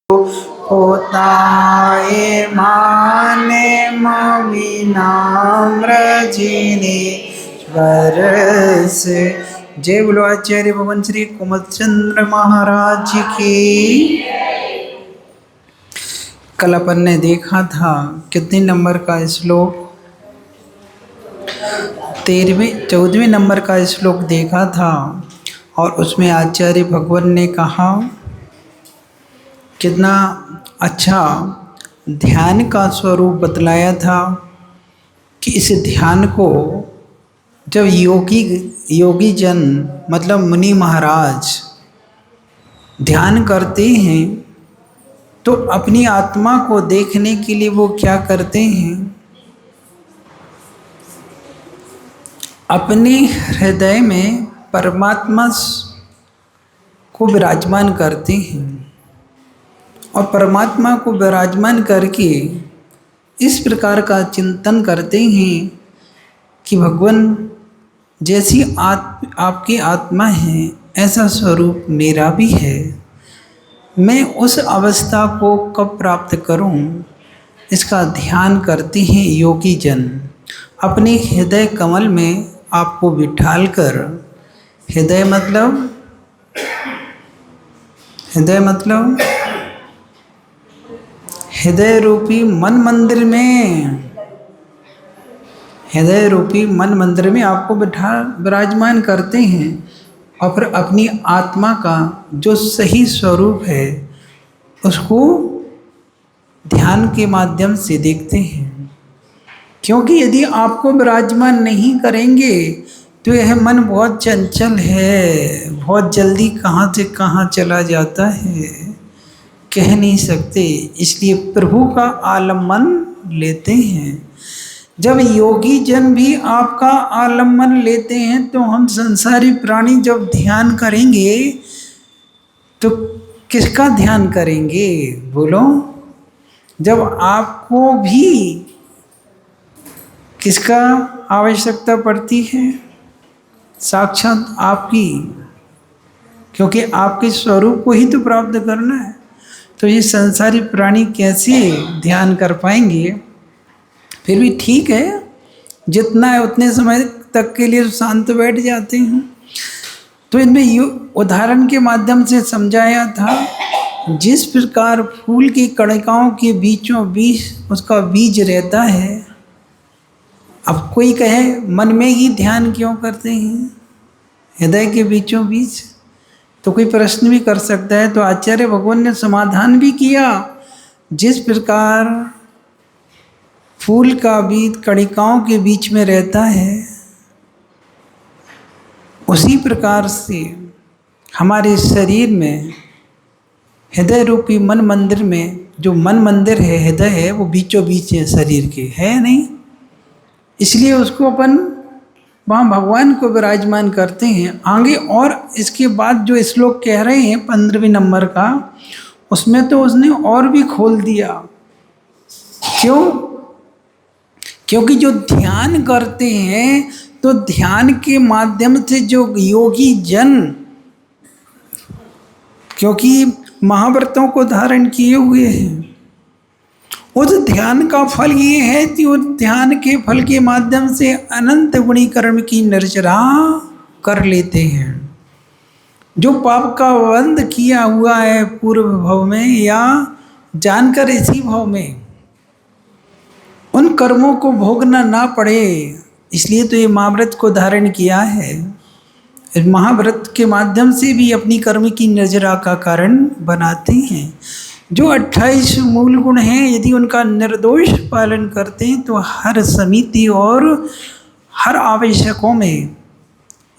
पोताए माने विनाम्रजिने वर्ष। जय बोलो आचार्य भगवान श्री कोमलचंद्र महाराज की। कल अपन ने देखा था कितने नंबर का श्लोक, 14वें नंबर का श्लोक देखा था। और उसमें आचार्य भगवान ने कहा कितना अच्छा ध्यान का स्वरूप बतलाया था कि इस ध्यान को जब योगी जन मतलब मुनि महाराज ध्यान करते हैं तो अपनी आत्मा को देखने के लिए वो क्या करते हैं, अपने हृदय में परमात्मा को विराजमान करते हैं और परमात्मा को विराजमान करके इस प्रकार का चिंतन करते हैं कि भगवान जैसी आपकी आत्मा है ऐसा स्वरूप मेरा भी है। मैं उस अवस्था को कब प्राप्त करूं, इसका ध्यान करते हैं योगी जन। अपने हृदय कमल में आपको बिठाल कर, हृदय मतलब हृदय रूपी मन मंदिर में आपको विराजमान करते हैं और फिर अपनी आत्मा का जो सही स्वरूप है उसको ध्यान के माध्यम से देखते हैं। क्योंकि यदि आपको विराजमान नहीं करेंगे तो यह मन बहुत चंचल है, बहुत जल्दी कहाँ से कहाँ चला जाता है, कह नहीं सकते। इसलिए प्रभु का आलम्बन लेते हैं। जब योगी जन भी आपका आलम्बन लेते हैं तो हम संसारी प्राणी जब ध्यान करेंगे तो किसका ध्यान करेंगे बोलो? जब आपको भी किसका आवश्यकता पड़ती है? साक्षात आपकी, क्योंकि आपके स्वरूप को ही तो प्राप्त करना है। तो ये संसारी प्राणी कैसे ध्यान कर पाएंगे? फिर भी ठीक है, जितना है उतने समय तक के लिए शांत बैठ जाते हैं। तो इनमें उदाहरण के माध्यम से समझाया था, जिस प्रकार फूल की कणिकाओं के बीचों बीच उसका बीज रहता है। अब कोई कहे मन में ही ध्यान क्यों करते हैं, हृदय के बीचों बीच? तो कोई प्रश्न भी कर सकता है। तो आचार्य भगवान ने समाधान भी किया, जिस प्रकार फूल का बीज कणिकाओं के बीच में रहता है उसी प्रकार से हमारे शरीर में हृदय रूपी मन मंदिर में, जो मन मंदिर है हृदय है, वो बीचों बीच है शरीर के, है नहीं? इसलिए उसको अपन वहाँ भगवान को विराजमान करते हैं। आगे और इसके बाद जो श्लोक कह रहे हैं 15वें नंबर का, उसमें तो उसने और भी खोल दिया। क्यों? क्योंकि जो ध्यान करते हैं तो ध्यान के माध्यम से जो योगी जन, क्योंकि महाव्रतों को धारण किए हुए हैं, उस ध्यान का फल ये है कि उस ध्यान के फल के माध्यम से अनंत गुणी कर्म की निर्जरा कर लेते हैं। जो पाप का बंध किया हुआ है पूर्व भव में या जानकर इसी भव में, उन कर्मों को भोगना ना पड़े, इसलिए तो ये महाव्रत को धारण किया है। इस महाव्रत के माध्यम से भी अपनी कर्म की निर्जरा का कारण बनाते हैं। जो 28 मूल गुण हैं, यदि उनका निर्दोष पालन करते हैं तो हर समिति और हर आवश्यकों में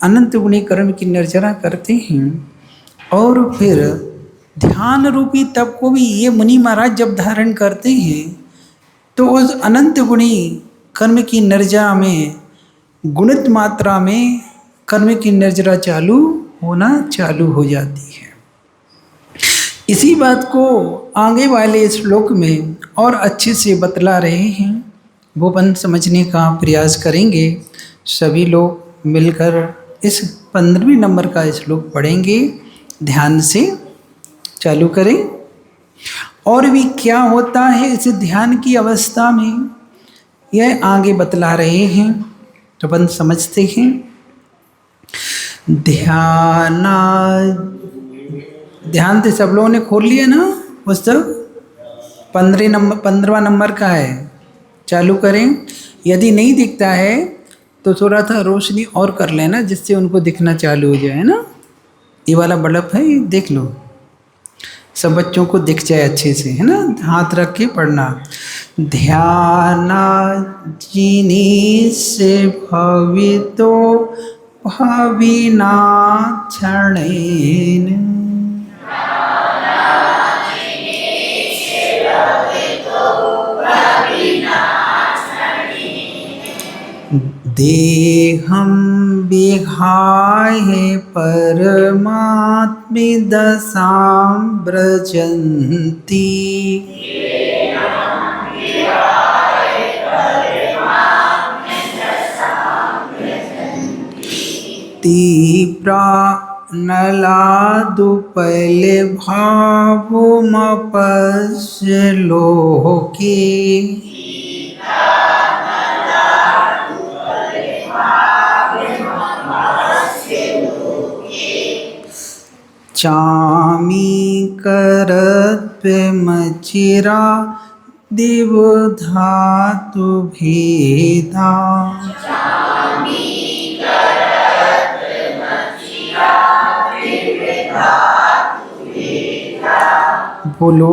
अनंत गुणी कर्म की निर्जरा करते हैं। और फिर ध्यान रूपी तप को भी ये मुनि महाराज जब धारण करते हैं तो उस अनंत गुणी कर्म की निर्जरा में गुणित मात्रा में कर्म की निर्जरा चालू हो जाती है। इसी बात को आगे वाले श्लोक में और अच्छे से बतला रहे हैं, वो अपन समझने का प्रयास करेंगे। सभी लोग मिलकर इस 15वें नंबर का श्लोक पढ़ेंगे। ध्यान से चालू करें। और भी क्या होता है इस ध्यान की अवस्था में, यह आगे बतला रहे हैं, तो अपन समझते हैं। ध्यान से सब लोगों ने खोल लिया ना पुस्तक? 15वां नंबर का है, चालू करें। यदि नहीं दिखता है तो थोड़ा सा रोशनी और कर लेना, जिससे उनको दिखना चालू हो जाए ना। ये वाला बल्ब है, ये देख लो, सब बच्चों को दिख जाए अच्छे से, है ना। हाथ रख के पढ़ना। ध्याना जिनी से भवितो भाविना क्षणेन, देहं विहाय परमात्मदशां व्रजन्ति, तीव्रा नलादुपलभावोमपश्य लोके, चामीकरत्वमचिरा दिवधातु भेदा, बोलो।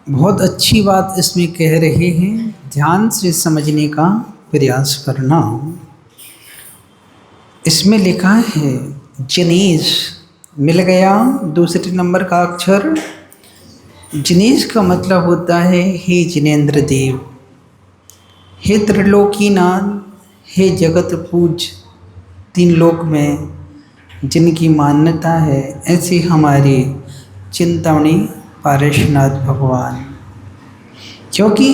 बहुत अच्छी बात इसमें कह रहे हैं, ध्यान से समझने का प्रयास करना। इसमें लिखा है जिनेश, मिल गया दूसरे नंबर का अक्षर। जिनेश का मतलब होता है हे जिनेंद्र देव, हे त्रिलोकीनाथ, हे जगत पूज, तीन लोक में जिनकी मान्यता है, ऐसे हमारे चिंतामणि पारेशनाथ भगवान। क्योंकि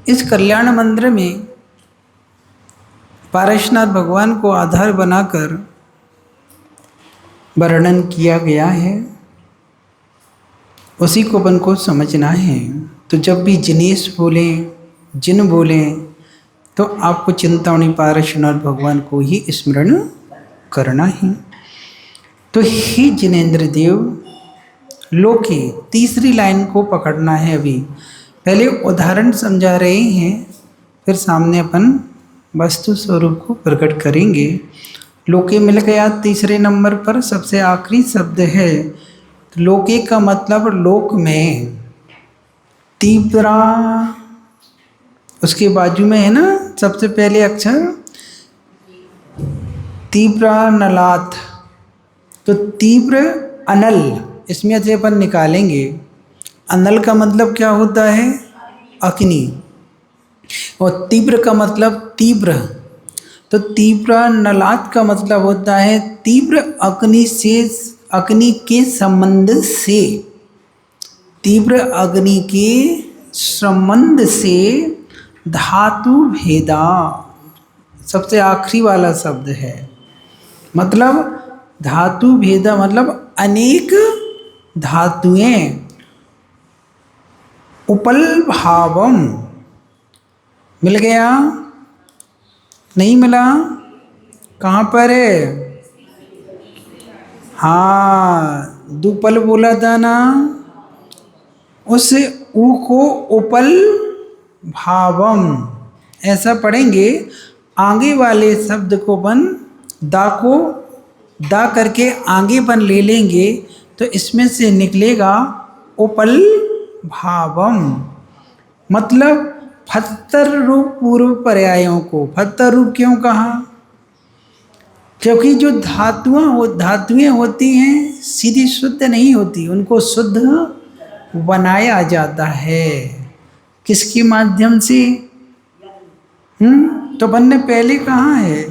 इस कल्याण मंत्र में पारेशनाथ भगवान को आधार बनाकर वर्णन किया गया है, उसी को अपन को समझना है। तो जब भी जिनेश बोले, जिन बोले, तो आपको चिंतामणि पारेशनाथ भगवान को ही स्मरण करना है। तो हे जिनेंद्र देव लोके, तीसरी लाइन को पकड़ना है। अभी पहले उदाहरण समझा रहे हैं, फिर सामने अपन वस्तु स्वरूप को प्रकट करेंगे। लोके मिल गया तीसरे नंबर पर, सबसे आखिरी शब्द है। लोके का मतलब लोक में, तीव्रा उसके बाजू में है ना सबसे पहले अक्षर, तीव्रा नलाथ, तो तीव्र अनल, इसमें से अपन निकालेंगे। अनल का मतलब क्या होता है? अग्नि, और तीव्र का मतलब तीव्र, तो तीव्र नलात का मतलब होता है तीव्र अग्नि से, अग्नि के संबंध से, तीव्र अग्नि के संबंध से धातु भेदा, सबसे आखिरी वाला शब्द है। मतलब धातु भेदा मतलब अनेक धातुएं, उपल भावम, मिल गया? नहीं मिला? कहाँ पर है? हाँ, दुपल बोला था ना, उस ऊ को उपल भावम ऐसा पढ़ेंगे। आगे वाले शब्द को बन दा को दा करके आगे बन ले लेंगे, तो इसमें से निकलेगा उपल भावम। मतलब फत्तर रूप पूर्व पर्यायों को, फत्तर रूप क्यों कहा? क्योंकि जो धातुएं होती हैं सीधी शुद्ध नहीं होती, उनको शुद्ध बनाया जाता है। किसके माध्यम से? तो अपन ने पहले कहा है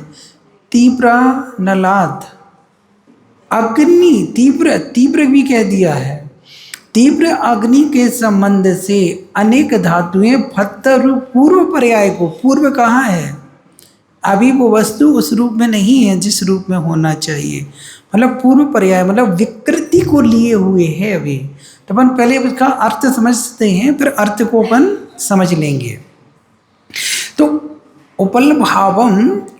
तीव्र नलाद, अग्नि, तीव्र भी कह दिया है। तीव्र अग्नि के संबंध से अनेक धातुएं फत्तर रूप पूर्व पर्याय को, पूर्व कहाँ है? अभी वो वस्तु उस रूप में नहीं है जिस रूप में होना चाहिए, मतलब पूर्व पर्याय मतलब विकृति को लिए हुए है अभी। तो अपन पहले उसका अर्थ समझते हैं, फिर अर्थ को अपन समझ लेंगे। तो उपलभावम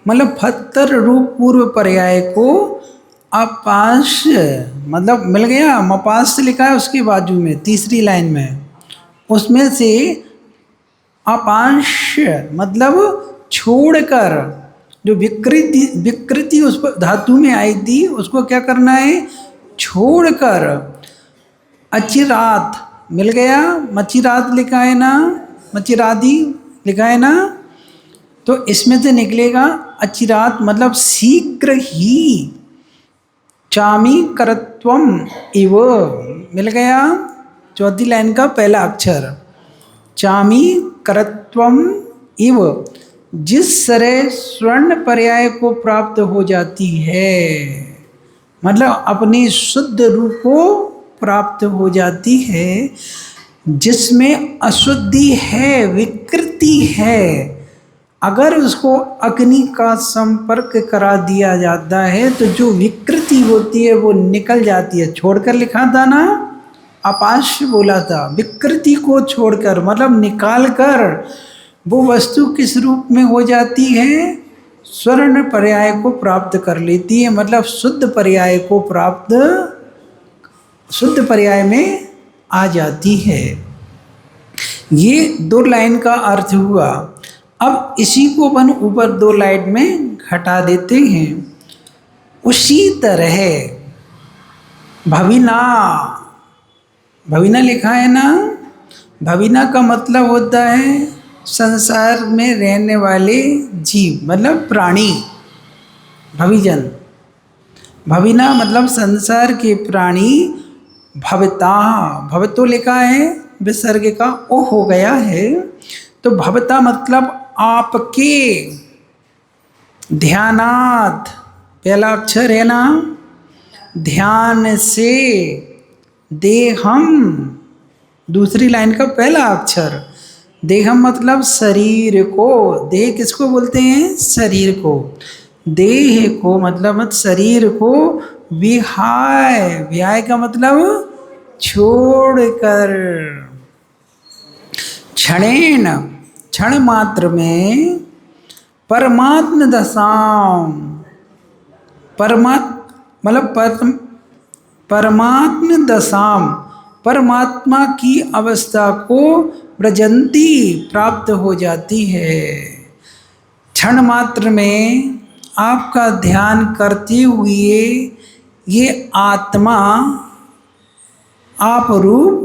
मतलब फत्तर रूप पूर्व पर्याय को अपाश मतलब मिल गया, मपास से लिखा है उसके बाजू में तीसरी लाइन में, उसमें से अपांश मतलब छोड़कर, जो विकृति उस पर धातु में आई थी उसको क्या करना है? छोड़कर। अचिरात मिल गया, मचिरात लिखा है ना, मचिरादी लिखा है ना, तो इसमें से निकलेगा अचिरात मतलब शीघ्र ही। चामी करत्वम इव मिल गया, चौथी लाइन का पहला अक्षर, चामी करत्वम इव, जिस तरह स्वर्ण पर्याय को प्राप्त हो जाती है, मतलब अपनी शुद्ध रूप को प्राप्त हो जाती है, जिसमें अशुद्धि है, विकृति है, अगर उसको अग्नि का संपर्क करा दिया जाता है तो जो विकृति होती है वो निकल जाती है। छोड़कर लिखा था ना, अपाश बोला था, विकृति को छोड़कर मतलब निकाल कर वो वस्तु किस रूप में हो जाती है? स्वर्ण पर्याय को प्राप्त कर लेती है, मतलब शुद्ध पर्याय को प्राप्त, शुद्ध पर्याय में आ जाती है। ये दो लाइन का अर्थ हुआ। अब इसी को अपन ऊपर दो लाइन में घटा देते हैं। उसी तरह भविना, भविना लिखा है ना, भविना का मतलब होता है संसार में रहने वाले जीव मतलब प्राणी, भविजन। भविना मतलब संसार के प्राणी। भवता, भवतो लिखा है, विसर्ग का ओ हो गया है, तो भवता मतलब आपके, ध्यानात पहला अक्षर है ना, ध्यान से, देहम दूसरी लाइन का पहला अक्षर, देहम मतलब शरीर को, देह किसको बोलते हैं? शरीर को। देह को मतलब शरीर को, विहाय, विहाय का मतलब छोड़कर, क्षणेन क्षण मात्र में, परमात्म दशाम, परमात्म दशाम परमात्मा की अवस्था को व्रजंती प्राप्त हो जाती है। क्षण मात्र में आपका ध्यान करते हुए ये आत्मा आप रूप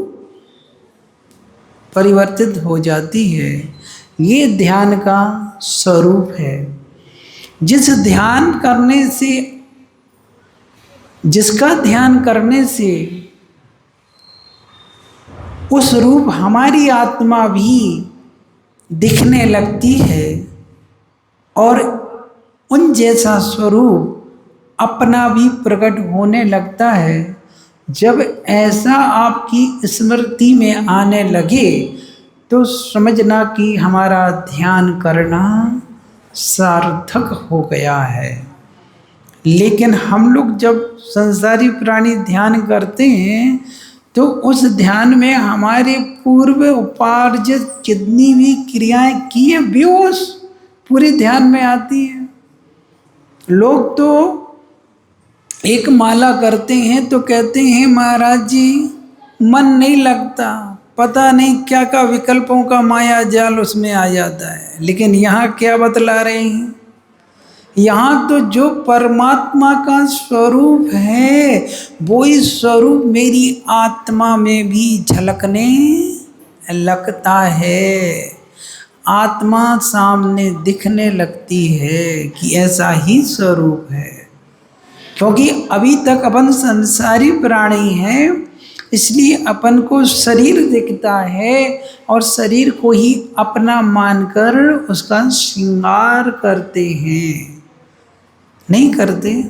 परिवर्तित हो जाती है। ये ध्यान का स्वरूप है। जिस ध्यान करने से, जिसका ध्यान करने से उस रूप हमारी आत्मा भी दिखने लगती है और उन जैसा स्वरूप अपना भी प्रकट होने लगता है। जब ऐसा आपकी स्मृति में आने लगे तो समझना कि हमारा ध्यान करना सार्थक हो गया है। लेकिन हम लोग जब संसारी प्राणी ध्यान करते हैं तो उस ध्यान में हमारे पूर्व उपार्जित जितनी भी क्रियाएं की है बेहोश पूरे ध्यान में आती है। लोग तो एक माला करते हैं तो कहते हैं महाराज जी मन नहीं लगता, पता नहीं क्या क्या विकल्पों का माया जाल उसमें आ जाता है। लेकिन यहाँ क्या बतला रहे हैं? यहाँ तो जो परमात्मा का स्वरूप है वही स्वरूप मेरी आत्मा में भी झलकने लगता है। आत्मा सामने दिखने लगती है कि ऐसा ही स्वरूप है। क्योंकि अभी तक अपन संसारी प्राणी हैं, इसलिए अपन को शरीर दिखता है और शरीर को ही अपना मानकर उसका श्रृंगार करते हैं। नहीं करते?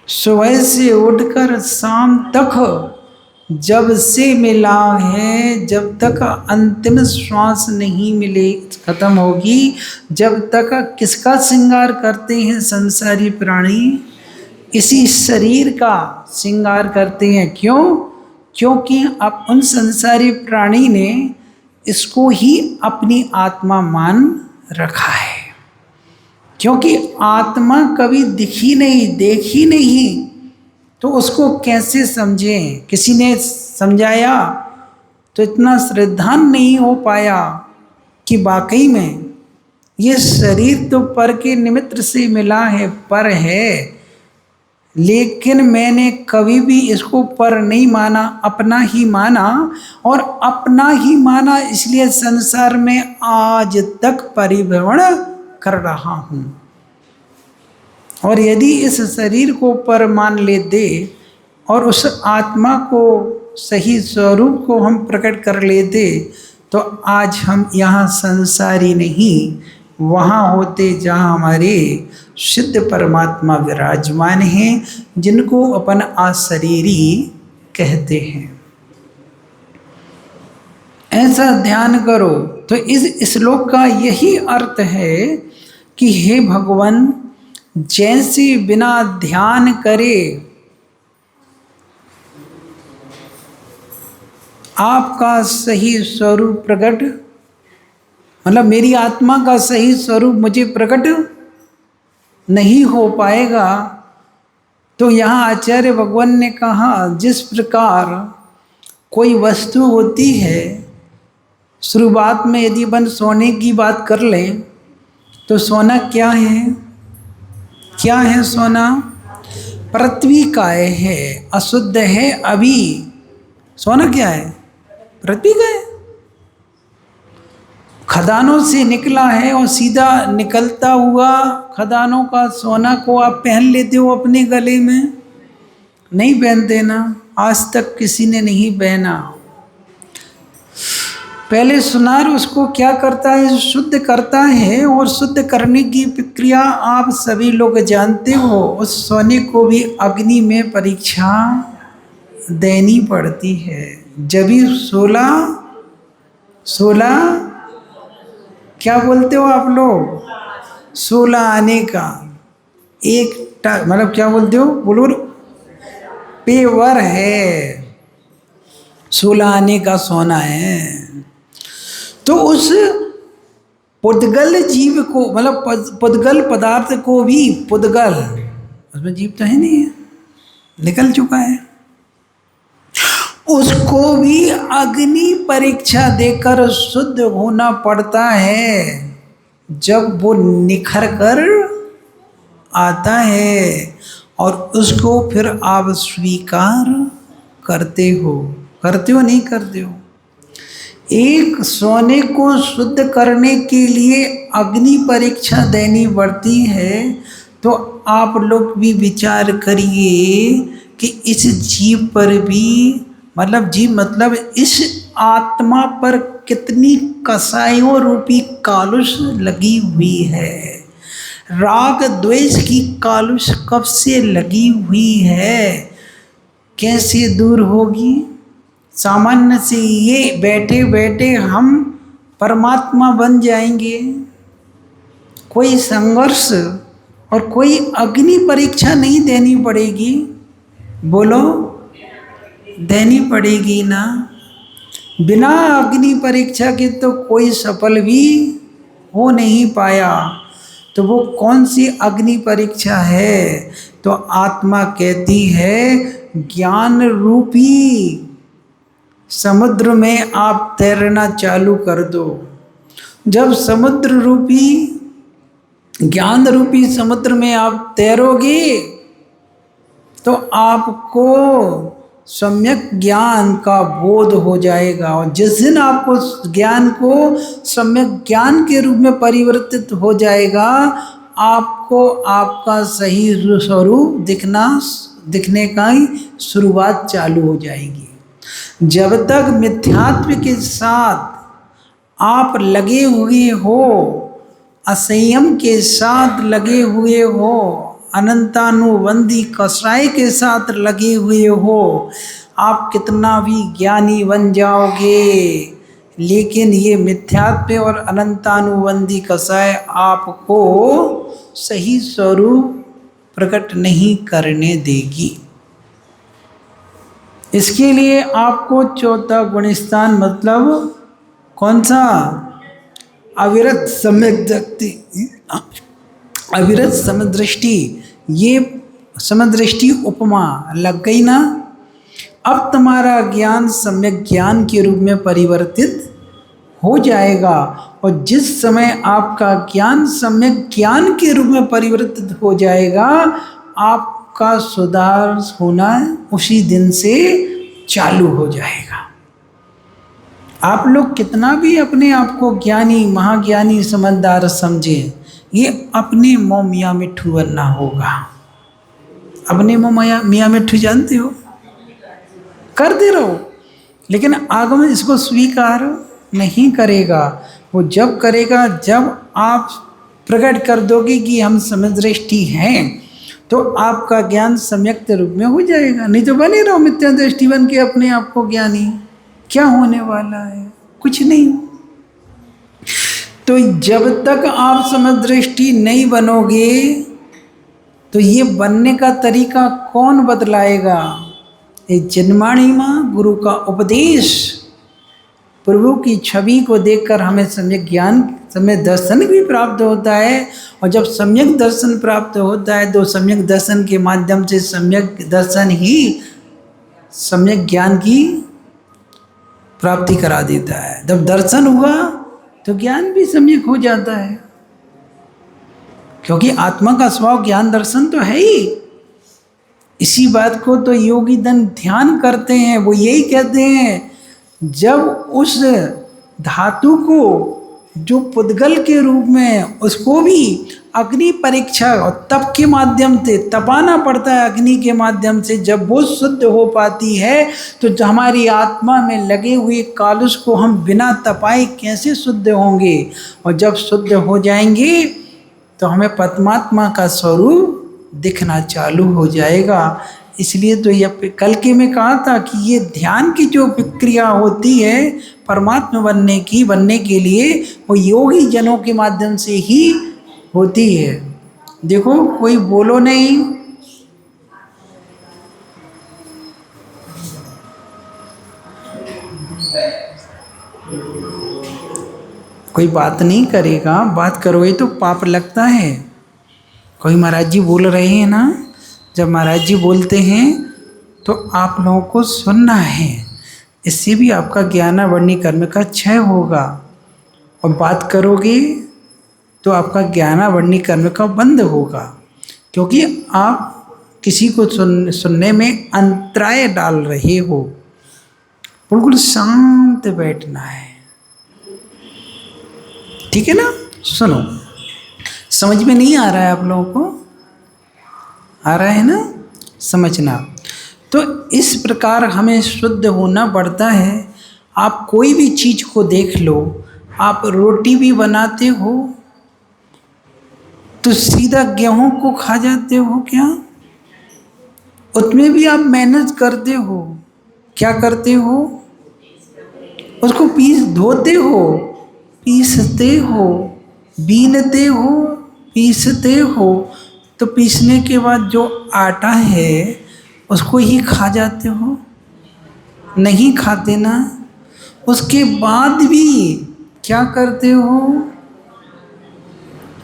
सुबह से उठकर शाम तक जब से मिला है, जब तक अंतिम श्वास नहीं मिले खत्म होगी, जब तक किसका श्रृंगार करते हैं संसारी प्राणी? इसी शरीर का श्रृंगार करते हैं। क्यों? क्योंकि अब उन संसारी प्राणी ने इसको ही अपनी आत्मा मान रखा है। क्योंकि आत्मा कभी दिखी नहीं, देखी नहीं, तो उसको कैसे समझें? किसी ने समझाया तो इतना श्रद्धान नहीं हो पाया कि वाकई में ये शरीर तो पर के निमित्त से मिला है, पर है, लेकिन मैंने कभी भी इसको पर नहीं माना, अपना ही माना। और अपना ही माना इसलिए संसार में आज तक परिभ्रमण कर रहा हूँ। और यदि इस शरीर को पर मान लेते और उस आत्मा को, सही स्वरूप को हम प्रकट कर लेते, तो आज हम यहाँ संसारी नहीं, वहाँ होते जहाँ हमारे सिद्ध परमात्मा विराजमान हैं, जिनको अपन अशरीरी कहते हैं। ऐसा ध्यान करो। तो इस श्लोक का यही अर्थ है कि हे भगवान, जैसे बिना ध्यान करे आपका सही स्वरूप प्रकट, मतलब मेरी आत्मा का सही स्वरूप मुझे प्रकट नहीं हो पाएगा, तो यहाँ आचार्य भगवान ने कहा, जिस प्रकार कोई वस्तु होती है, शुरुआत में यदि अपन सोने की बात कर लें तो सोना क्या है? क्या है सोना? पृथ्वी का है, अशुद्ध है। अभी सोना क्या है? पृथ्वी का है, खदानों से निकला है और सीधा निकलता हुआ खदानों का सोना को आप पहन लेते हो अपने गले में? नहीं पहनते ना, आज तक किसी ने नहीं पहना। पहले सुनार उसको क्या करता है? शुद्ध करता है, और शुद्ध करने की प्रक्रिया आप सभी लोग जानते हो। उस सोने को भी अग्नि में परीक्षा देनी पड़ती है। जब भी 16 क्या बोलते हो आप लोग? 16 आने का एक मतलब क्या बोलते हो? बोलो। पेवर है, 16 आने का सोना है। तो उस पुद्गल जीव को, मतलब पुद्गल पदार्थ को भी, पुद्गल उसमें जीव तो है नहीं है, निकल चुका है, उसको भी अग्नि परीक्षा देकर शुद्ध होना पड़ता है। जब वो निखर कर आता है और उसको फिर आप स्वीकार करते हो नहीं करते हो? एक सोने को शुद्ध करने के लिए अग्नि परीक्षा देनी पड़ती है। तो आप लोग भी विचार करिए कि इस जीव पर भी, मतलब जीव मतलब इस आत्मा पर कितनी कसायों रूपी कालुष लगी हुई है। राग द्वेष की कालुष कब से लगी हुई है, कैसे दूर होगी? सामान्य से ये बैठे बैठे हम परमात्मा बन जाएंगे। कोई संघर्ष और कोई अग्नि परीक्षा नहीं देनी पड़ेगी। बोलो, देनी पड़ेगी ना। बिना अग्नि परीक्षा के तो कोई सफल भी हो नहीं पाया। तो वो कौन सी अग्नि परीक्षा है? तो आत्मा कहती है, ज्ञान रूपी समुद्र में आप तैरना चालू कर दो। जब समुद्र रूपी, ज्ञान रूपी समुद्र में आप तैरोगे तो आपको सम्यक ज्ञान का बोध हो जाएगा। और जिस दिन आपको ज्ञान को सम्यक ज्ञान के रूप में परिवर्तित हो जाएगा, आपको आपका सही स्वरूप दिखने का ही शुरुआत चालू हो जाएगी। जब तक मिथ्यात्व के साथ आप लगे हुए हो, असंयम के साथ लगे हुए हो, अनंतानुबंधी कसाय के साथ लगे हुए हो, आप कितना भी ज्ञानी बन जाओगे, लेकिन ये मिथ्यात्व और अनंतानुबंधी कसाय आपको सही स्वरूप प्रकट नहीं करने देगी। इसके लिए आपको चौथा गुणस्थान मतलब कौन सा? अविरत सम्यक अविरत समदृष्टि। ये समदृष्टि उपमा लग गई ना? अब तुम्हारा ज्ञान सम्यक ज्ञान के रूप में परिवर्तित हो जाएगा, और जिस समय आपका ज्ञान सम्यक ज्ञान के रूप में परिवर्तित हो जाएगा, आपका सुधार होना उसी दिन से चालू हो जाएगा। आप लोग कितना भी अपने आप को ज्ञानी महाज्ञानी समझदार समझें, ये अपने मोह मियाँ मिट्ठू बनना होगा। अपने मोह मियाँ मिट्ठू जानते हो, करते रहो, लेकिन आगम इसको स्वीकार नहीं करेगा। वो जब करेगा जब आप प्रकट कर दोगे कि हम समदृष्टि हैं, तो आपका ज्ञान सम्यक रूप में हो जाएगा। नहीं तो बने रहो मिथ्या दृष्टि बन के अपने आप को ज्ञानी। क्या होने वाला है? कुछ नहीं। तो जब तक आप समदृष्टि नहीं बनोगे, तो ये बनने का तरीका कौन बतलाएगा? ये जन्माणी माँ गुरु का उपदेश, प्रभु की छवि को देखकर हमें सम्यक ज्ञान सम्यक दर्शन भी प्राप्त होता है। और जब सम्यक दर्शन प्राप्त होता है, तो सम्यक दर्शन के माध्यम से सम्यक दर्शन ही सम्यक ज्ञान की प्राप्ति करा देता है। जब दर्शन हुआ तो ज्ञान भी सम्यक हो जाता है, क्योंकि आत्मा का स्वभाव ज्ञान दर्शन तो है ही। इसी बात को तो योगी जन ध्यान करते हैं। वो यही कहते हैं, जब उस धातु को जो पुद्गल के रूप में उसको भी अग्नि परीक्षा और तप के माध्यम से तपाना पड़ता है, अग्नि के माध्यम से जब वो शुद्ध हो पाती है, तो हमारी आत्मा में लगे हुए कालुष को हम बिना तपाए कैसे शुद्ध होंगे? और जब शुद्ध हो जाएंगे तो हमें परमात्मा का स्वरूप दिखना चालू हो जाएगा। इसलिए तो यह कल के में कहा था कि ये ध्यान की जो प्रक्रिया होती है परमात्मा बनने के लिए, वो योगी जनों के माध्यम से ही होती है। देखो कोई बोलो नहीं, कोई बात नहीं करेगा। बात करोगे तो पाप लगता है। कोई महाराज जी बोल रहे हैं ना, जब महाराज जी बोलते हैं तो आप लोगों को सुनना है। इससे भी आपका ज्ञानावरणी कर्म का क्षय होगा। और बात करोगे तो आपका ज्ञानावरणी कर्म का बंद होगा, क्योंकि आप किसी को सुनने में अंतराय डाल रहे हो। बिल्कुल शांत बैठना है, ठीक है ना? सुनो, समझ में नहीं आ रहा है आप लोगों को? आ रहा है ना? समझना। तो इस प्रकार हमें शुद्ध होना पड़ता है। आप कोई भी चीज़ को देख लो, आप रोटी भी बनाते हो तो सीधा गेहूं को खा जाते हो क्या? उसमें भी आप मेहनत करते हो। क्या करते हो? उसको धोते हो, पीसते हो, बीनते हो, पीसते हो। तो पीसने के बाद जो आटा है उसको ही खा जाते हो? नहीं खाते ना। उसके बाद भी क्या करते हो?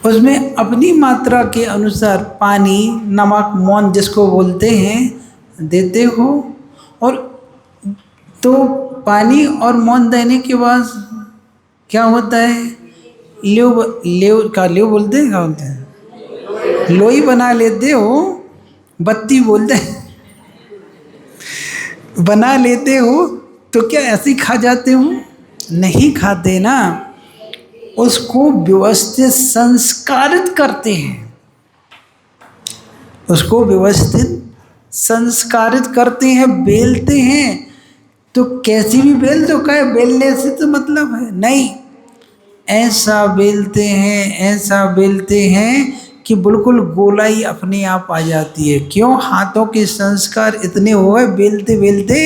उसमें अपनी मात्रा के अनुसार पानी, नमक, मौन जिसको बोलते हैं, देते हो। और तो पानी और मौन देने के बाद क्या होता है? लेव बोलते हैं, क्या बोलते हैं? लोई बना लेते हो, बत्ती बोलते हैं, बना लेते हो। तो क्या ऐसे ही खा जाते हो? नहीं खाते ना। उसको व्यवस्थित संस्कारित करते हैं। उसको व्यवस्थित संस्कारित करते हैं, बेलते हैं। तो कैसी भी बेल दो, कहे बेलने से तो मतलब है नहीं, ऐसा बेलते हैं, ऐसा बेलते हैं कि बिल्कुल गोलाई अपने आप आ जाती है। क्यों? हाथों के संस्कार इतने हो गए बेलते बेलते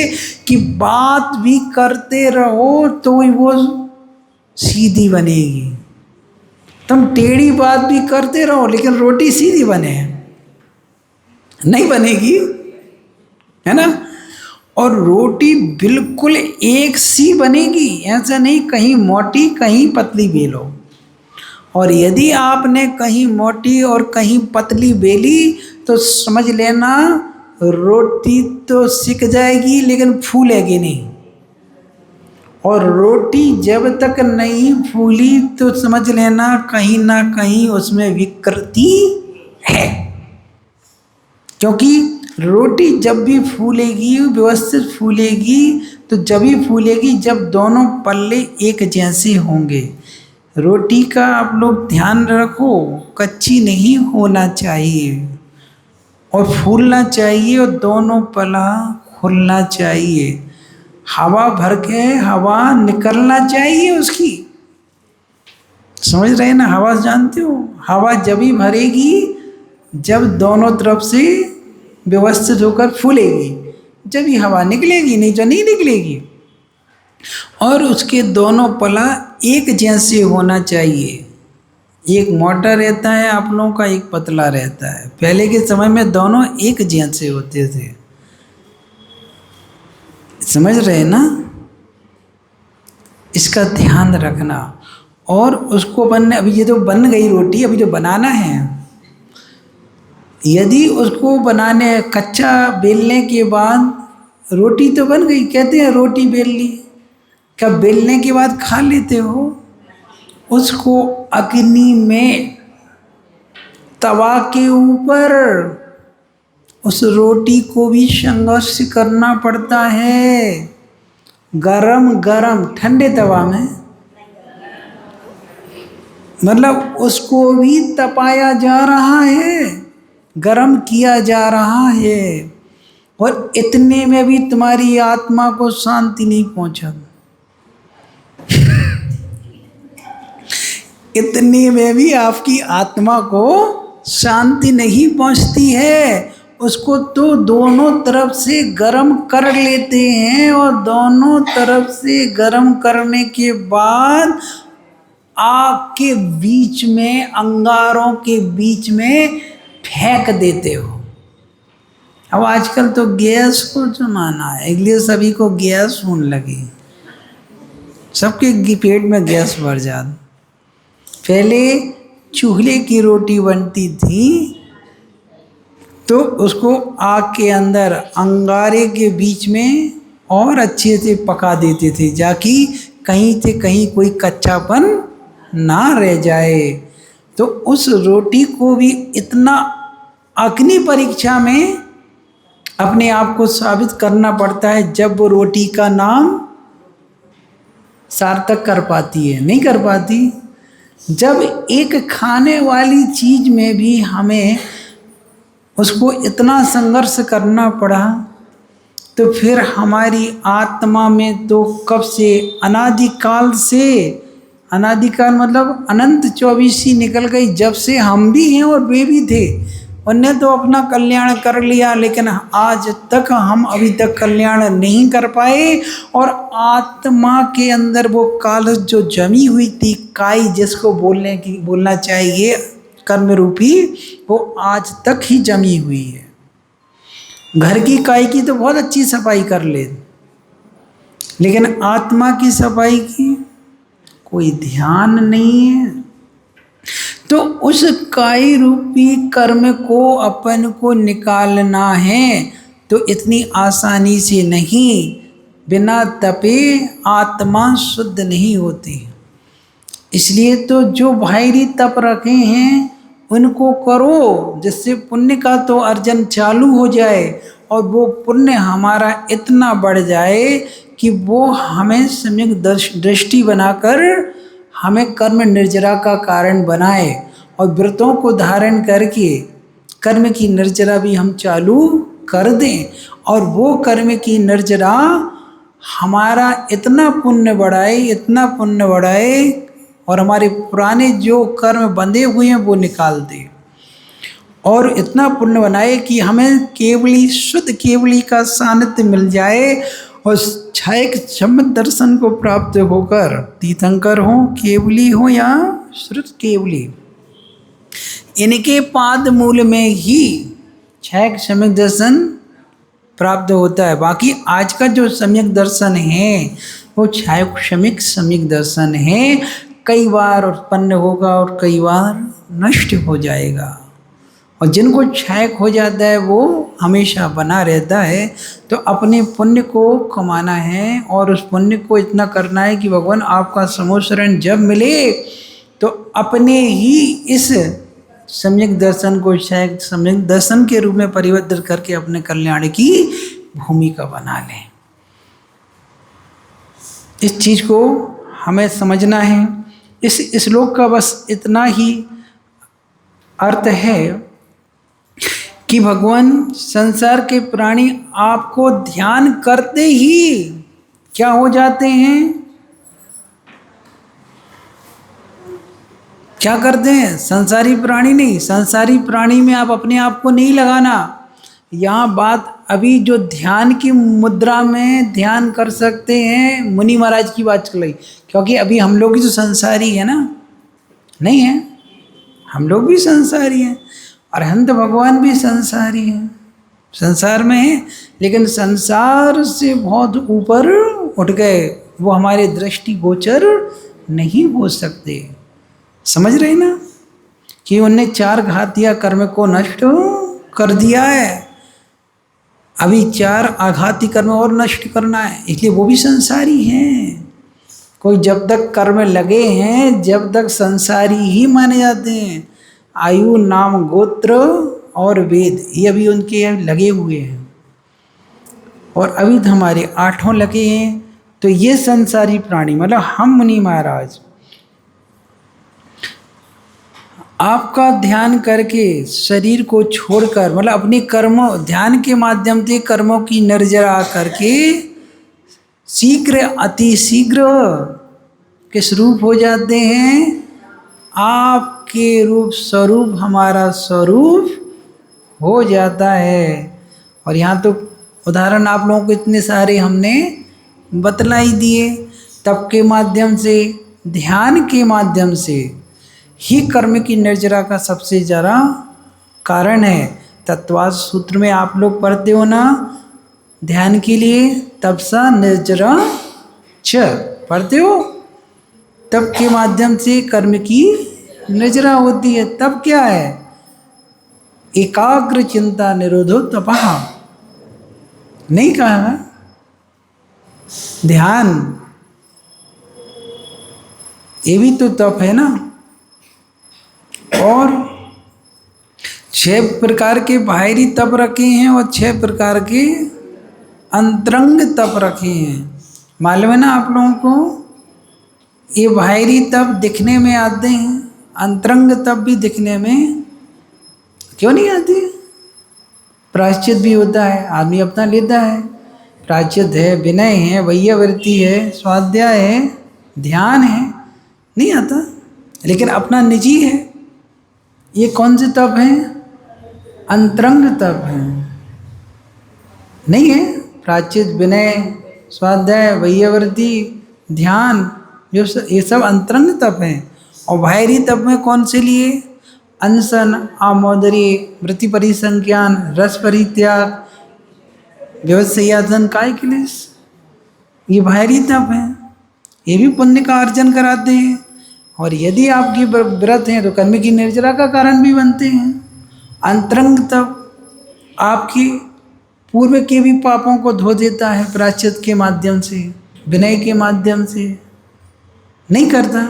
कि बात भी करते रहो तो वो सीधी बनेगी। तुम टेढ़ी बात भी करते रहो लेकिन रोटी सीधी बने नहीं बनेगी, है ना। और रोटी बिल्कुल एक सी बनेगी, ऐसा नहीं कहीं मोटी कहीं पतली बेलो। और यदि आपने कहीं मोटी और कहीं पतली बेली तो समझ लेना रोटी तो सिक जाएगी लेकिन फूलेगी नहीं। और रोटी जब तक नहीं फूली तो समझ लेना कहीं ना कहीं उसमें विकृति है। क्योंकि रोटी जब भी फूलेगी, व्यवस्थित फूलेगी, तो जब भी फूलेगी जब दोनों पल्ले एक जैसे होंगे। रोटी का आप लोग ध्यान रखो, कच्ची नहीं होना चाहिए और फूलना चाहिए और दोनों पल्ला खुलना चाहिए। हवा भर के हवा निकलना चाहिए उसकी, समझ रहे ना। हवा जानते हो, हवा जब ही भरेगी जब दोनों तरफ से व्यवस्थित होकर फूलेगी, जब ही हवा निकलेगी, नहीं तो नहीं निकलेगी। और उसके दोनों पल्ला एक जैसे होना चाहिए। एक मोटा रहता है आप लोगों का, एक पतला रहता है। पहले के समय में दोनों एक जैसे होते थे, समझ रहे ना। इसका ध्यान रखना। और उसको बनने, अभी ये तो बन गई रोटी, अभी जो बनाना है, यदि उसको बनाने कच्चा बेलने के बाद रोटी तो बन गई, कहते हैं रोटी बेल ली, क्या बेलने के बाद खा लेते हो? उसको अग्नि में, तवा के ऊपर उस रोटी को भी संघर्ष करना पड़ता है। गरम गरम, ठंडे तवा में, मतलब उसको भी तपाया जा रहा है, गरम किया जा रहा है। और इतने में भी तुम्हारी आत्मा को शांति नहीं पहुंचा, इतने में भी आपकी आत्मा को शांति नहीं पहुंचती है। उसको तो दोनों तरफ से गर्म कर लेते हैं और दोनों तरफ से गर्म करने के बाद आग के बीच में, अंगारों के बीच में फेंक देते हो। अब आजकल तो गैस को जमाना है, इसलिए सभी को गैस होने लगी, सबके पेट में गैस भर जाती। पहले चूल्हे की रोटी बनती थी तो उसको आग के अंदर अंगारे के बीच में और अच्छे से पका देते थे, जाकि कहीं से कहीं कोई कच्चापन ना रह जाए। तो उस रोटी को भी इतना अग्नि परीक्षा में अपने आप को साबित करना पड़ता है जब वो रोटी का नाम सार्थक कर पाती है। नहीं कर पाती। जब एक खाने वाली चीज में भी हमें उसको इतना संघर्ष करना पड़ा तो फिर हमारी आत्मा में तो कब से, अनादिकाल से, अनादिकाल मतलब अनंत 24 निकल गई, जब से हम भी हैं और वे भी थे। उनने तो अपना कल्याण कर लिया लेकिन आज तक हम अभी तक कल्याण नहीं कर पाए। और आत्मा के अंदर वो काल जो जमी हुई थी, काई जिसको बोलना चाहिए कर्म रूपी, वो आज तक ही जमी हुई है। घर की काई की तो बहुत अच्छी सफाई कर ले, लेकिन आत्मा की सफाई की कोई ध्यान नहीं है। तो उस काई रूपी कर्म को अपन को निकालना है तो इतनी आसानी से नहीं, बिना तपे आत्मा शुद्ध नहीं होती। इसलिए तो जो बाहरी तप रखे हैं उनको करो, जिससे पुण्य का तो अर्जन चालू हो जाए और वो पुण्य हमारा इतना बढ़ जाए कि वो हमें सम्यक दृष्टि बनाकर हमें कर्म निर्जरा का कारण बनाए और व्रतों को धारण करके कर्म की निर्जरा भी हम चालू कर दें, और वो कर्म की निर्जरा हमारा इतना पुण्य बढ़ाए, इतना पुण्य बढ़ाए, और हमारे पुराने जो कर्म बंधे हुए हैं वो निकाल दे, और इतना पुण्य बनाए कि हमें केवली, शुद्ध केवली का सानिध्य मिल जाए, और छायक सम्यक दर्शन को प्राप्त होकर तीर्थंकर हो, केवली हो या श्रुत केवली, इनके पाद मूल में ही छायक सम्यक दर्शन प्राप्त होता है। बाकी आज का जो सम्यक दर्शन है वो छायक सम्यक दर्शन है, कई बार उत्पन्न होगा और कई बार नष्ट हो जाएगा, और जिनको छायक हो जाता है वो हमेशा बना रहता है। तो अपने पुण्य को कमाना है, और उस पुण्य को इतना करना है कि भगवान आपका समोशरण जब मिले तो अपने ही इस सम्यक दर्शन को छायक सम्यक दर्शन के रूप में परिवर्तित करके अपने कल्याण की भूमिका बना लें। इस चीज को हमें समझना है। इस श्लोक का बस इतना ही अर्थ है कि भगवान संसार के प्राणी आपको ध्यान करते ही क्या हो जाते हैं, क्या करते हैं? संसारी प्राणी नहीं, संसारी प्राणी में आप अपने आप को नहीं लगाना। यहाँ बात अभी जो ध्यान की मुद्रा में ध्यान कर सकते हैं, मुनि महाराज की बात चल रही, क्योंकि अभी हम लोग भी तो संसारी है ना, नहीं है? हम लोग भी संसारी हैं, और हम तो भगवान भी संसारी हैं, संसार में हैं, लेकिन संसार से बहुत ऊपर उठ गए, वो हमारे दृष्टिगोचर नहीं हो सकते। समझ रहे ना कि उनने 4 घातिया कर्म को नष्ट कर दिया है, अभी 4 आघाती कर्म और नष्ट करना है, इसलिए वो भी संसारी हैं। कोई जब तक कर्म लगे हैं, जब तक संसारी ही माने जाते हैं। आयु, नाम, गोत्र और वेद, ये अभी उनके लगे हुए हैं, और अभी तो हमारे 8 लगे हैं। तो ये संसारी प्राणी मतलब हम मुनि महाराज आपका ध्यान करके शरीर को छोड़कर, मतलब अपने कर्मों, ध्यान के माध्यम से कर्मों की निर्जरा करके शीघ्र, अति शीघ्र किस रूप हो जाते हैं? आपके रूप स्वरूप, हमारा स्वरूप हो जाता है। और यहाँ तो उदाहरण आप लोगों को इतने सारे हमने बतला ही दिए। तप के माध्यम से, ध्यान के माध्यम से ही कर्म की निर्जरा का सबसे ज़्यादा कारण है। तत्वाद सूत्र में आप लोग पढ़ते हो ना, ध्यान के लिए तपसा निर्जरा च, पढ़ते हो? तप के माध्यम से कर्म की निर्जरा होती है। तब क्या है? एकाग्र चिंता निरोधो तपः, नहीं कहा है? ध्यान ये भी तो तप है ना। और 6 प्रकार के बाहरी तप रखे हैं और 6 प्रकार के अंतरंग तप रखे हैं। मालूम है ना आप लोगों को? ये बाहरी तप दिखने में आते हैं, अंतरंग तप भी दिखने में क्यों नहीं आते? प्रायश्चित भी होता है, आदमी अपना लेता है, प्रायश्चित है, विनय है, वैयावृत्ति है, स्वाध्याय है, ध्यान है, नहीं आता, लेकिन अपना निजी है। ये कौन से तप हैं? अंतरंग तप हैं, नहीं है? प्रायश्चित, विनय, स्वाध्याय, वैयावृत्ति, ध्यान, जो ये सब अंतरंग तप हैं। और बाहरी तप में कौन से लिए? अनशन, आमोदरी, वृत्ति परिसंज्ञान, रस परित्याग, व्यवसायन, काय क्लेश, ये बाहरी तप हैं। ये भी पुण्य का अर्जन कराते हैं, और यदि आपकी व्रत हैं तो कर्म की निर्जरा का कारण भी बनते हैं। अंतरंग तप आपकी पूर्व के भी पापों को धो देता है, प्रायश्चित के माध्यम से, विनय के माध्यम से, नहीं करता।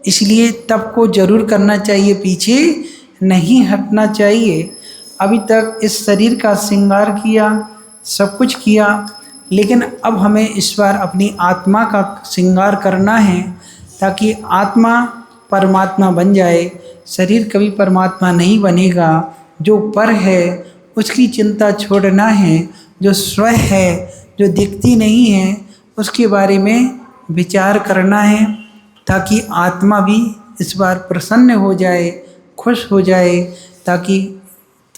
इसलिए तप को जरूर करना चाहिए, पीछे नहीं हटना चाहिए। अभी तक इस शरीर का श्रृंगार किया, सब कुछ किया, लेकिन अब हमें इस बार अपनी आत्मा का श्रृंगार करना है, ताकि आत्मा परमात्मा बन जाए। शरीर कभी परमात्मा नहीं बनेगा, जो पर है उसकी चिंता छोड़ना है, जो स्वयं है, जो दिखती नहीं है, उसके बारे में विचार करना है, ताकि आत्मा भी इस बार प्रसन्न हो जाए, खुश हो जाए। ताकि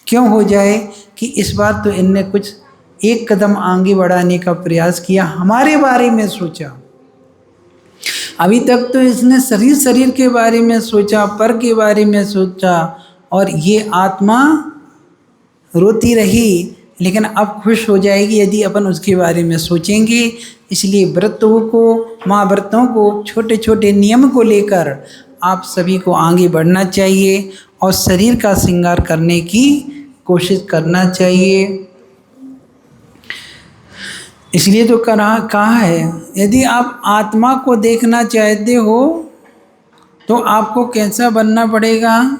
क्यों हो जाए कि इस बार तो इनने कुछ एक कदम आगे बढ़ाने का प्रयास किया, हमारे बारे में सोचा। अभी तक तो इसने शरीर के बारे में सोचा, पर के बारे में सोचा, और ये आत्मा रोती रही, लेकिन अब खुश हो जाएगी यदि अपन उसके बारे में सोचेंगे। इसलिए व्रतों को, महाव्रतों को, छोटे छोटे नियम को लेकर आप सभी को आगे बढ़ना चाहिए और शरीर का श्रृंगार करने की कोशिश करना चाहिए। इसलिए तो कहा है, यदि आप आत्मा को देखना चाहते हो तो आपको कैसा बनना पड़ेगा?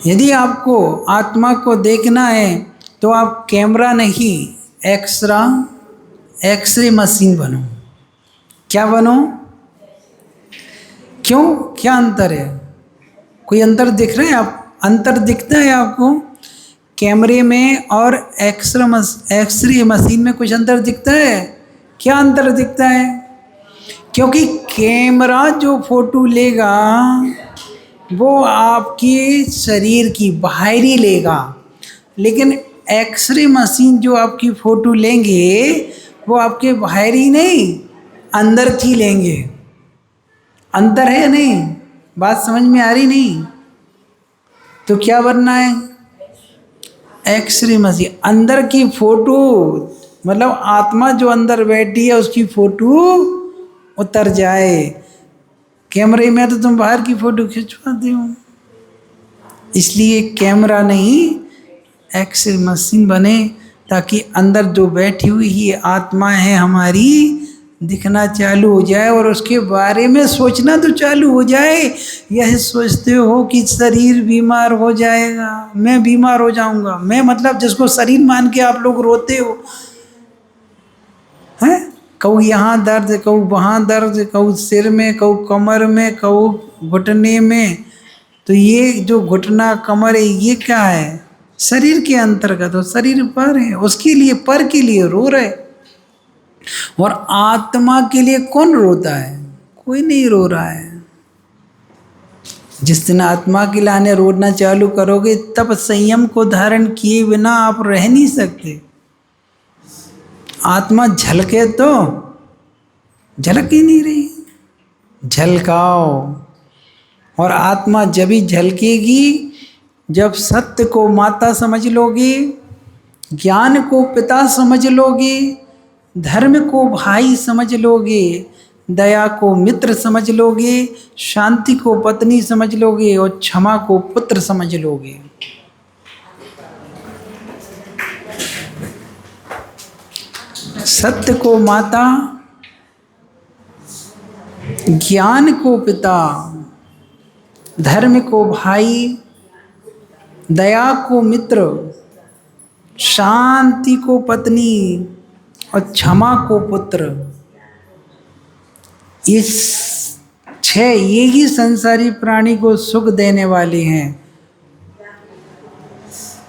यदि आपको आत्मा को देखना है तो आप कैमरा नहीं, एक्सरे मशीन बनो। क्या बनो? क्यों? क्या अंतर है? कोई अंतर दिख रहा है? आप अंतर दिखता है आपको कैमरे में और एक्सरे मशीन में? कुछ अंतर दिखता है? क्या अंतर दिखता है? क्योंकि कैमरा जो फोटो लेगा वो आपके शरीर की बाहरी लेगा, लेकिन एक्सरे मशीन जो आपकी फ़ोटो लेंगे वो आपके बाहरी नहीं, अंदर की लेंगे। अंतर है या नहीं? बात समझ में आ रही नहीं? तो क्या बनना है? X ray machine. अंदर की फ़ोटो मतलब आत्मा जो अंदर बैठी है उसकी फ़ोटो उतर जाए। कैमरे में तो तुम बाहर की फ़ोटो खिंचवाते हो, इसलिए कैमरा नहीं एक्सरे मशीन बने, ताकि अंदर जो बैठी हुई ये आत्मा है हमारी दिखना चालू हो जाए और उसके बारे में सोचना तो चालू हो जाए। यह सोचते हो कि शरीर बीमार हो जाएगा, मैं बीमार हो जाऊंगा, मैं मतलब जिसको शरीर मान के आप लोग रोते हो, हैं? कहूँ यहाँ दर्द, कहूँ वहाँ दर्द, कहूँ सिर में, कहूँ कमर में, कहूँ घुटने में। तो ये जो घुटना कमर है ये क्या है? शरीर के अंतर्गत हो, शरीर पर है, उसके लिए, पर के लिए रो रहे। और आत्मा के लिए कौन रोता है? कोई नहीं रो रहा है। जिस दिन आत्मा के लाने रोना चालू करोगे तब संयम को धारण किए बिना आप रह नहीं सकते। आत्मा झलके तो झलक ही नहीं रही, झलकाओ। और आत्मा जब ही झलकेगी जब सत्य को माता समझ लोगे, ज्ञान को पिता समझ लोगे, धर्म को भाई समझ लोगे, दया को मित्र समझ लोगे, शांति को पत्नी समझ लोगे और क्षमा को पुत्र समझ लोगे। सत्य को माता, ज्ञान को पिता, धर्म को भाई, दया को मित्र, शांति को पत्नी और क्षमा को पुत्र। इस 6 ये ही संसारी प्राणी को सुख देने वाले हैं।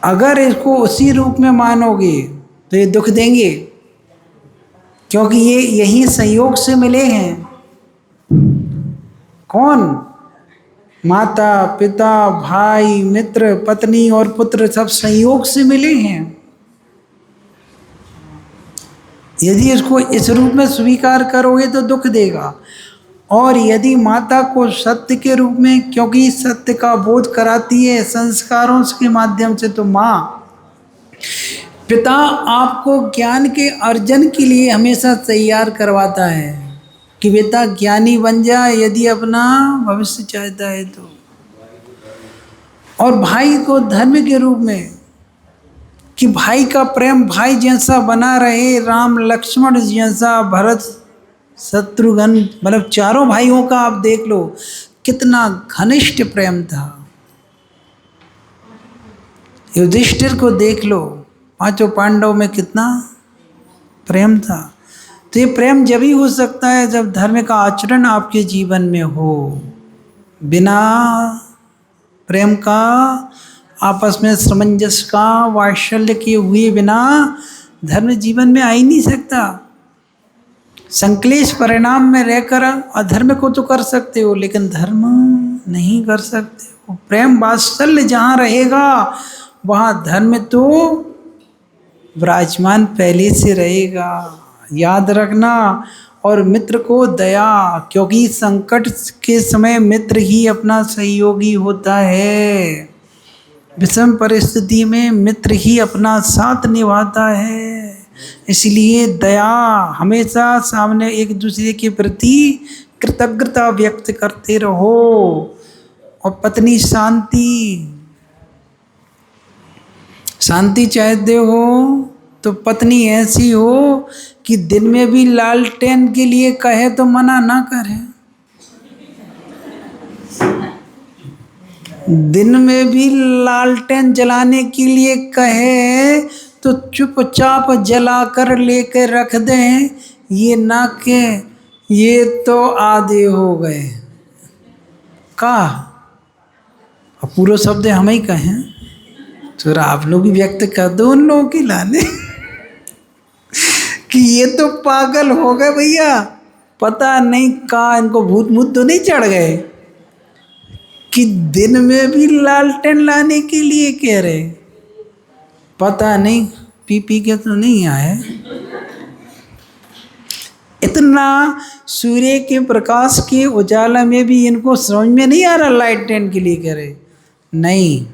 अगर इसको उसी रूप में मानोगे तो ये दुख देंगे, क्योंकि ये यही संयोग से मिले हैं। कौन? माता, पिता, भाई, मित्र, पत्नी और पुत्र सब संयोग से मिले हैं। यदि इसको इस रूप में स्वीकार करोगे तो दुख देगा, और यदि माता को सत्य के रूप में, क्योंकि सत्य का बोध कराती है संस्कारों के माध्यम से, तो माँ, पिता आपको ज्ञान के अर्जन के लिए हमेशा तैयार करवाता है कि बेटा ज्ञानी बन जाए यदि अपना भविष्य चाहता है तो। और भाई को धर्म के रूप में कि भाई का प्रेम भाई जैसा बना रहे, राम लक्ष्मण जैसा, भरत शत्रुघ्न, मतलब चारों भाइयों का आप देख लो कितना घनिष्ठ प्रेम था। युधिष्ठिर को देख लो, 5 पांडव में कितना प्रेम था। तो ये प्रेम जब ही हो सकता है जब धर्म का आचरण आपके जीवन में हो। बिना प्रेम का, आपस में सामंजस्य का, वात्सल्य के हुए बिना धर्म जीवन में आ ही नहीं सकता। संक्लेश परिणाम में रहकर अधर्म को तो कर सकते हो, लेकिन धर्म नहीं कर सकते हो। प्रेम वात्सल्य जहाँ रहेगा वहाँ धर्म तो विराजमान पहले से रहेगा, याद रखना। और मित्र को दया, क्योंकि संकट के समय मित्र ही अपना सहयोगी होता है। विषम परिस्थिति में मित्र ही अपना साथ निभाता है। इसलिए दया, हमेशा सामने एक दूसरे के प्रति कृतज्ञता व्यक्त करते रहो। और पत्नी शांति चाहते हो तो पत्नी ऐसी हो कि दिन में भी लालटेन के लिए कहे तो मना ना करे, दिन में भी लालटेन जलाने के लिए कहे तो चुपचाप जला कर लेकर रख दें। ये ना के ये तो आधे हो गए का, अब पूरा शब्द हम ही कहें तो आप लोग भी व्यक्त कर दो उन लोगों की लाने कि ये तो पागल हो गए भैया, पता नहीं कहाँ इनको भूत मूत तो नहीं चढ़ गए कि दिन में भी लालटेन लाने के लिए कह रहे। पता नहीं पी के तो नहीं आए। इतना सूर्य के प्रकाश के उजाला में भी इनको समझ में नहीं आ रहा लालटेन के लिए कह रहे। नहीं,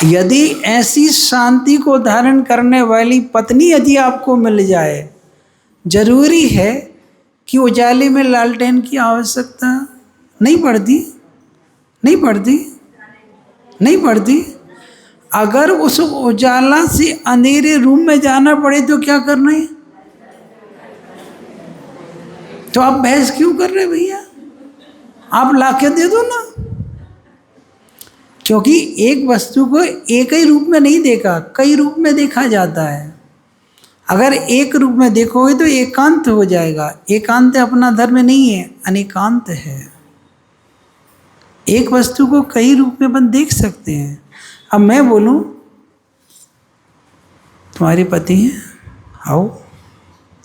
यदि ऐसी शांति को धारण करने वाली पत्नी यदि आपको मिल जाए, जरूरी है कि उजाले में लालटेन की आवश्यकता नहीं पड़ती। अगर उस उजाला से अंधेरे रूम में जाना पड़े तो क्या करना है? तो आप बहस क्यों कर रहे भैया? आप लाके दे दो ना। क्योंकि एक वस्तु को एक ही रूप में नहीं देखा, कई रूप में देखा जाता है। अगर एक रूप में देखोगे तो एकांत हो जाएगा। एकांत अपना धर्म नहीं है, अनेकांत है। एक वस्तु को कई रूप में अपन देख सकते हैं। अब मैं बोलूं तुम्हारे पति हैं, आओ,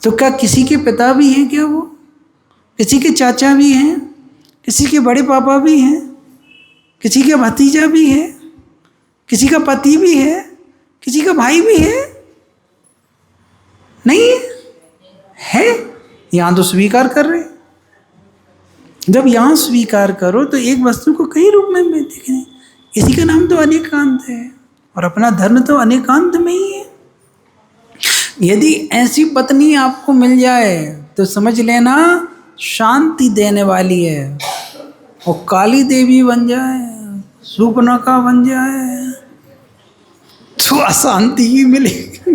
तो क्या किसी के पिता भी हैं क्या? वो किसी के चाचा भी हैं, किसी के बड़े पापा भी हैं, किसी का भतीजा भी है, किसी का पति भी है, किसी का भाई भी है? नहीं है। यहां तो स्वीकार कर रहे। जब यहां स्वीकार करो तो एक वस्तु को कई रूप में देखें। इसी का नाम तो अनेकांत है, और अपना धर्म तो अनेकांत में ही है। यदि ऐसी पत्नी आपको मिल जाए तो समझ लेना शांति देने वाली है। और काली देवी बन जाए, सूर्पनखा बन जाए तो अशांति ही मिलेगी।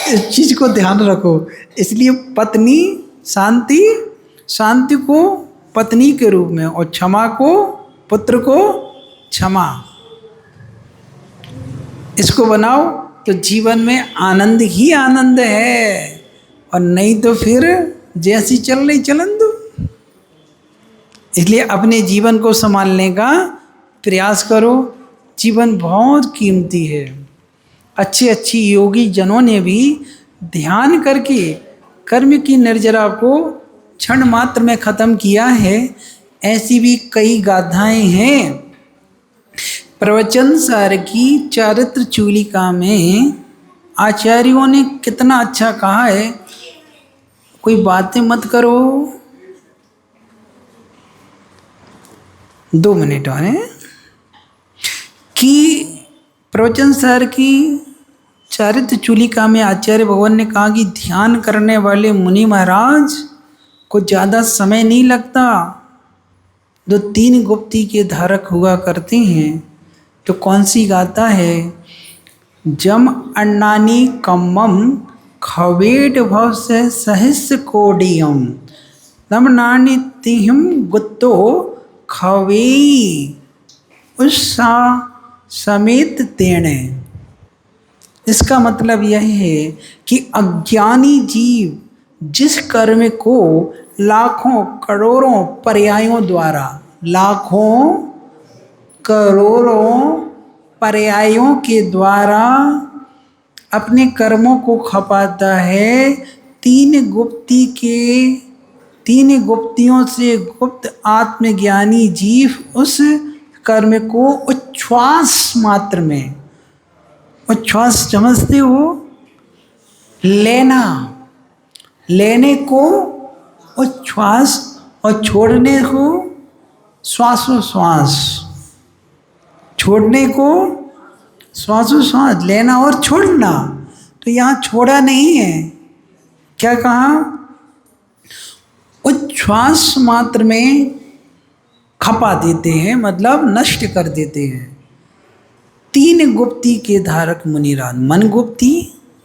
इस चीज को ध्यान रखो। इसलिए पत्नी शांति को पत्नी के रूप में, और क्षमा को पुत्र को क्षमा, इसको बनाओ तो जीवन में आनंद ही आनंद है। और नहीं तो फिर जैसी चल रही चलन दो। इसलिए अपने जीवन को संभालने का प्रयास करो। जीवन बहुत कीमती है। अच्छी योगी जनों ने भी ध्यान करके कर्म की निर्जरा को क्षण मात्र में खत्म किया है। ऐसी भी कई गाथाएं हैं। प्रवचन सार की चारित्र चूलिका में आचार्यों ने कितना अच्छा कहा है। कोई बातें मत करो, 2 मिनट और हैं कि प्रवचन सार की चारित्र चूलिका में आचार्य भगवान ने कहा कि ध्यान करने वाले मुनि महाराज को ज़्यादा समय नहीं लगता। 2-3 गुप्ती के धारक हुआ करते हैं। तो कौन सी गाता है? जम अन्नानी कम्मम खवेट भव से सहस्र कोडियम नमनानी तिहिम गुत्तो खवेई उषा समेत तेणे। इसका मतलब यह है कि अज्ञानी जीव जिस कर्म को लाखों करोड़ों पर्यायों द्वारा, लाखों करोड़ों पर्यायों के द्वारा अपने कर्मों को खपाता है। तीन गुप्तियों से गुप्त आत्मज्ञानी जीव उस कर्म को उच्छ्वास मात्र में, उच्छ्वास समझते हो, लेने को उच्छ्वास और छोड़ने को श्वासोश्वास, छोड़ने को श्वासोश्वास, लेना और छोड़ना। तो यहाँ छोड़ा नहीं है, क्या कहा, उच्छ्वास मात्र में खपा देते हैं, मतलब नष्ट कर देते हैं। तीन गुप्ति के धारक मुनिराज, मन गुप्ति,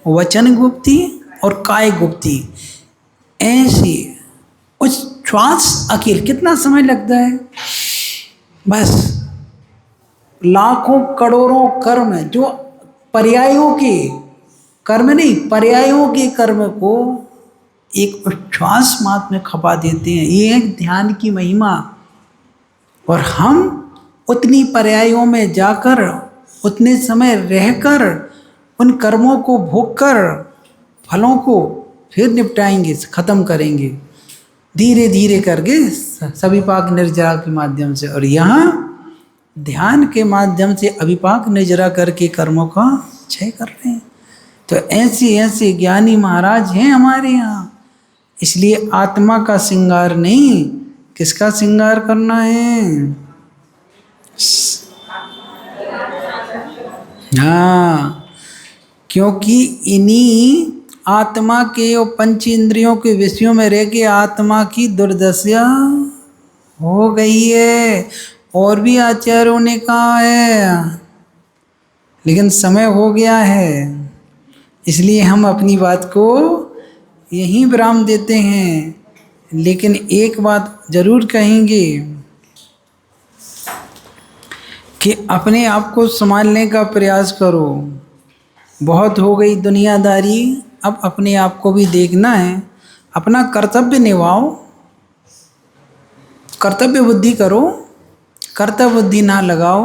वचन गुप्ति और काय गुप्ति। ऐसे उच्छ्वास अकेले कितना समय लगता है, बस लाखों करोड़ों कर्म जो पर्यायों के कर्म नहीं, पर्यायों के कर्म को एक उच्छ्वास मात्र में खपा देते हैं। ये है ध्यान की महिमा। और हम उतनी पर्यायों में जाकर, उतने समय रहकर, उन कर्मों को भोगकर फलों को फिर निपटाएंगे, ख़त्म करेंगे धीरे धीरे करके सविपाक निर्जरा के माध्यम से। और यहाँ ध्यान के माध्यम से अविपाक निर्जरा करके कर्मों का क्षय कर रहे हैं। तो ऐसे ऐसे ज्ञानी महाराज हैं हमारे यहाँ। इसलिए आत्मा का श्रृंगार नहीं, किसका श्रृंगार करना है, हाँ, क्योंकि इन्हीं आत्मा के और पंच इंद्रियों के विषयों में रह के आत्मा की दुर्दशा हो गई है। और भी आचार्यों ने कहा है, लेकिन समय हो गया है, इसलिए हम अपनी बात को यहीं विराम देते हैं। लेकिन एक बात जरूर कहेंगे कि अपने आप को संभालने का प्रयास करो। बहुत हो गई दुनियादारी, अब अपने आप को भी देखना है, अपना कर्तव्य निभाओ, कर्तव्य बुद्धि करो, कर्तव्य बुद्धि ना लगाओ,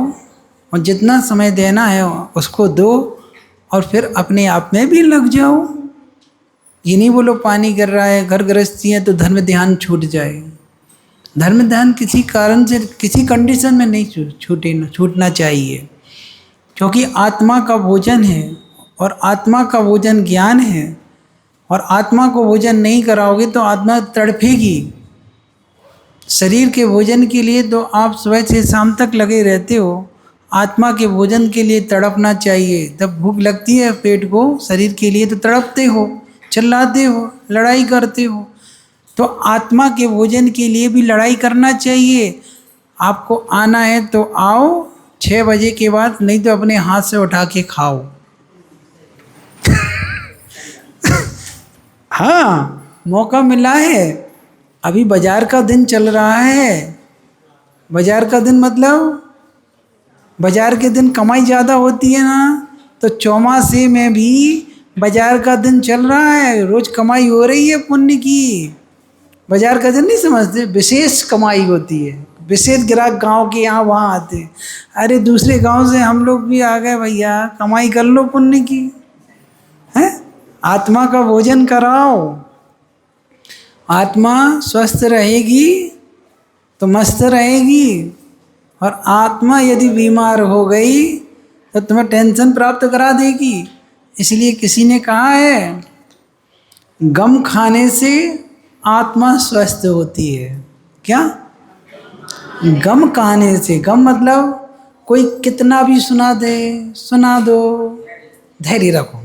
और जितना समय देना है उसको दो, और फिर अपने आप में भी लग जाओ। ये नहीं बोलो पानी गिर रहा है, घर गृहस्थी है तो धर्म ध्यान छूट जाए। धर्म ध्यान किसी कारण से, किसी कंडीशन में नहीं छूटना चाहिए, क्योंकि आत्मा का भोजन है और आत्मा का भोजन ज्ञान है। और आत्मा को भोजन नहीं कराओगे तो आत्मा तड़पेगी। शरीर के भोजन के लिए तो आप सुबह से शाम तक लगे रहते हो, आत्मा के भोजन के लिए तड़पना चाहिए। जब भूख लगती है पेट को, शरीर के लिए, तो तड़पते हो, चिल्लाते हो, लड़ाई करते हो। तो आत्मा के भोजन के लिए भी लड़ाई करना चाहिए। आपको आना है तो आओ 6 बजे के बाद, नहीं तो अपने हाथ से उठा के खाओ। हाँ, मौका मिला है। अभी बाजार का दिन चल रहा है। बाजार का दिन मतलब बाजार के दिन कमाई ज़्यादा होती है ना, तो चौमासे में भी बाजार का दिन चल रहा है, रोज कमाई हो रही है पुण्य की। बाजार का दिन नहीं समझते, विशेष कमाई होती है, विशेष ग्राहक गांव के यहाँ वहाँ आते हैं। अरे दूसरे गांव से हम लोग भी आ गए भैया, कमाई कर लो पुण्य की, हैं? आत्मा का भोजन कराओ। आत्मा स्वस्थ रहेगी तो मस्त रहेगी, और आत्मा यदि बीमार हो गई तो तुम्हें टेंशन प्राप्त करा देगी। इसलिए किसी ने कहा है, गम खाने से आत्मा स्वस्थ होती है। क्या? गम खाने से, गम मतलब कोई कितना भी सुना दे, सुना दो, धैर्य रखो।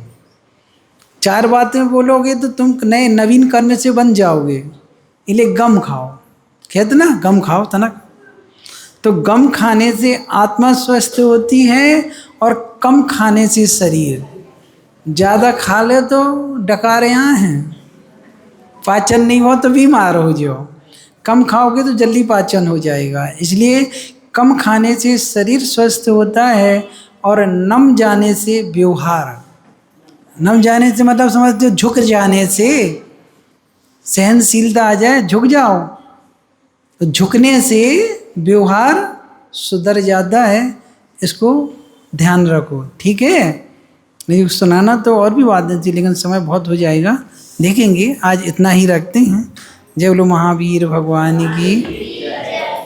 4 बातें बोलोगे तो तुम नए नवीन करने से बन जाओगे। इसलिए गम खाओ, कहते ना गम खाओ तनक। तो गम खाने से आत्मा स्वस्थ होती है, और कम खाने से शरीर। ज़्यादा खा ले तो डकारे यहाँ हैं, पाचन नहीं हो तो बीमार हो जाओ। कम खाओगे तो जल्दी पाचन हो जाएगा। इसलिए कम खाने से शरीर स्वस्थ होता है, और नम जाने से व्यवहार, नम जाने से मतलब समझते हो, झुक जाने से, सहनशीलता आ जाए, झुक जाओ। तो झुकने से व्यवहार सुधर ज़्यादा है, इसको ध्यान रखो, ठीक है। नहीं सुनाना तो और भी बातें थी, लेकिन समय बहुत हो जाएगा, देखेंगे। आज इतना ही रखते हैं। जय बोलो महावीर भगवान की।